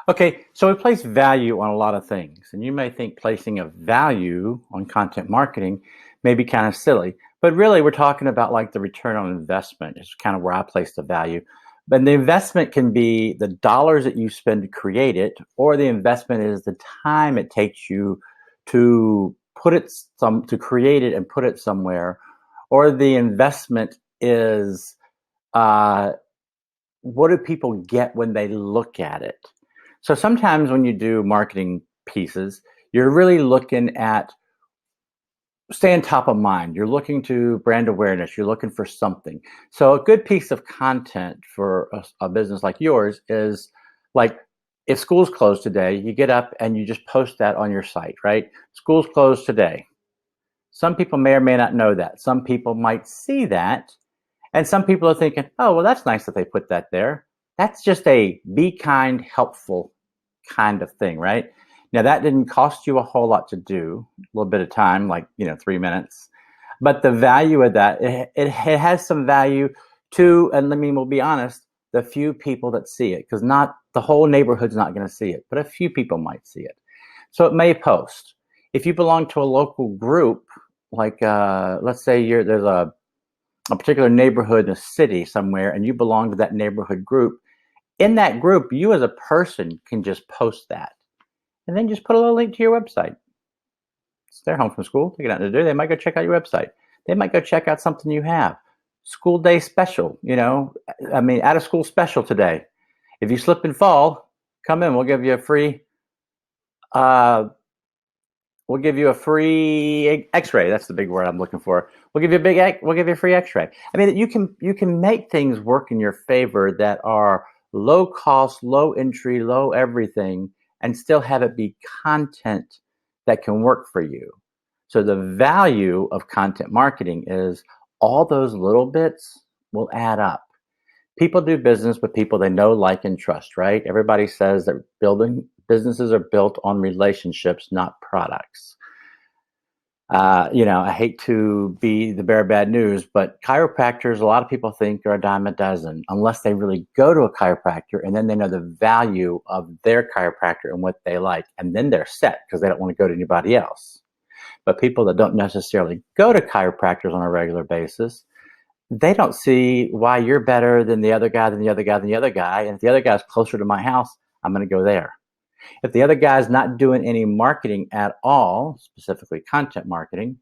Okay, so we place value on a lot of things, and you may think placing a value on content marketing may be kind of silly, but really we're talking about like the return on investment is kind of where I place the value. But the investment can be the dollars that you spend to create it, or the investment is the time it takes you to to create it and put it somewhere, or the investment is uh, what do people get when they look at it? So sometimes when you do marketing pieces, you're really looking at staying top of mind. You're looking to brand awareness. You're looking for something. So a good piece of content for a business like yours is like if school's closed today, you get up and you just post that on your site, right? School's closed today. Some people may or may not know that. Some people might see that and some people are thinking, oh, well, that's nice that they put that there. That's just a be kind, helpful kind of thing, right? Now, that didn't cost you a whole lot to do, a little bit of time, like, 3 minutes. But the value of that, it has some value to, and I mean, we'll be honest, the few people that see it, because not the whole neighborhood's not going to see it, but a few people might see it. So it may post. If you belong to a local group, like let's say there's a particular neighborhood in a city somewhere and you belong to that neighborhood group, in that group, you as a person can just post that and then just put a little link to your website. It's their home from school. They get nothing to do. They might go check out your website. They might go check out something you have. School day special, I mean, out of school special today. If you slip and fall, come in. Uh, We'll give you a free X-ray. That's the big word I'm looking for. We'll give you a free X-ray. I mean, you can make things work in your favor that are low cost, low entry, low everything, and still have it be content that can work for you. So the value of content marketing is all those little bits will add up. People do business with people they know, like, and trust, right? Everybody says that building businesses are built on relationships, not products. I hate to be the bearer of bad news, but chiropractors, a lot of people think are a dime a dozen, unless they really go to a chiropractor and then they know the value of their chiropractor and what they like. And then they're set because they don't want to go to anybody else. But people that don't necessarily go to chiropractors on a regular basis, they don't see why you're better than the other guy, than the other guy, than the other guy. And if the other guy's closer to my house, I'm going to go there. If the other guy's not doing any marketing at all, specifically content marketing,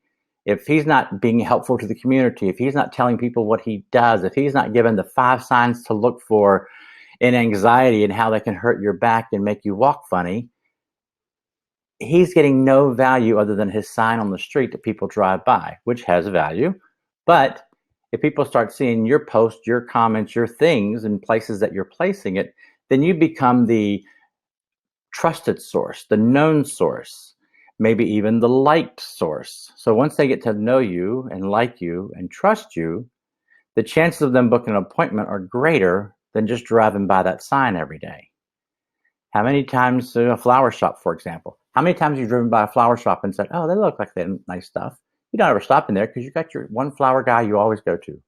if he's not being helpful to the community, if he's not telling people what he does, if he's not giving the 5 signs to look for in anxiety and how they can hurt your back and make you walk funny, he's getting no value other than his sign on the street that people drive by, which has value. But if people start seeing your posts, your comments, your things in places that you're placing it, then you become the trusted source, the known source, maybe even the liked source. So once they get to know you and like you and trust you, the chances of them booking an appointment are greater than just driving by that sign every day. How many times in a flower shop, for example, how many times have you driven by a flower shop and said, oh, they look like they have nice stuff? You don't ever stop in there because you got your one flower guy you always go to.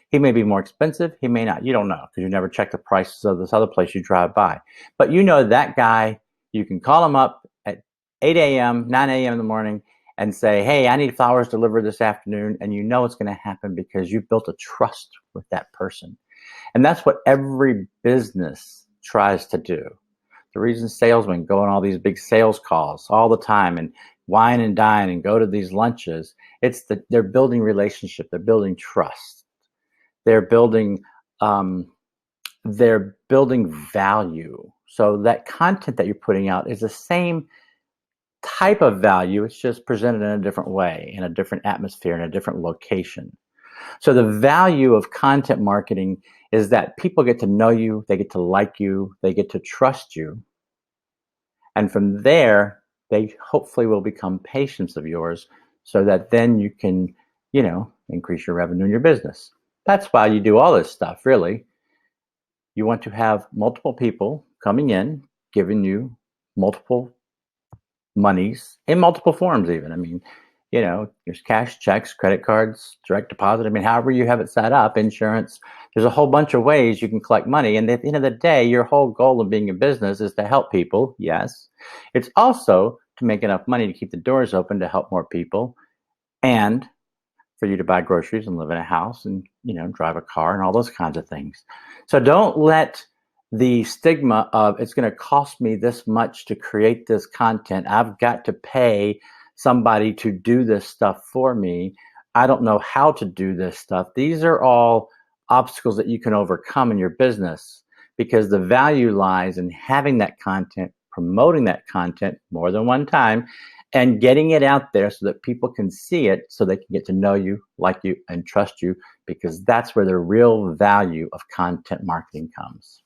He may be more expensive. He may not. You don't know because you never check the prices of this other place you drive by. But you know that guy, you can call him up at 8 a.m., 9 a.m. in the morning and say, hey, I need flowers delivered this afternoon. And you know it's going to happen because you've built a trust with that person. And that's what every business tries to do. The reason salesmen go on all these big sales calls all the time and wine and dine and go to these lunches, it's that they're building relationship. They're building trust. They're building value. So that content that you're putting out is the same type of value. It's just presented in a different way, in a different atmosphere, in a different location. So the value of content marketing is that people get to know you, they get to like you, they get to trust you. And from there, they hopefully will become patients of yours so that then you can, increase your revenue in your business. That's why you do all this stuff, really. You want to have multiple people coming in, giving you multiple monies in multiple forms even. I mean, There's cash, checks, credit cards, direct deposit. I mean, however you have it set up, insurance, there's a whole bunch of ways you can collect money. And at the end of the day, your whole goal of being a business is to help people. Yes. It's also to make enough money to keep the doors open to help more people and for you to buy groceries and live in a house and, drive a car and all those kinds of things. So don't let the stigma of it's going to cost me this much to create this content. I've got to pay somebody to do this stuff for me. I don't know how to do this stuff. These are all obstacles that you can overcome in your business because the value lies in having that content, promoting that content more than one time, and getting it out there so that people can see it so they can get to know you, like you, and trust you, because that's where the real value of content marketing comes.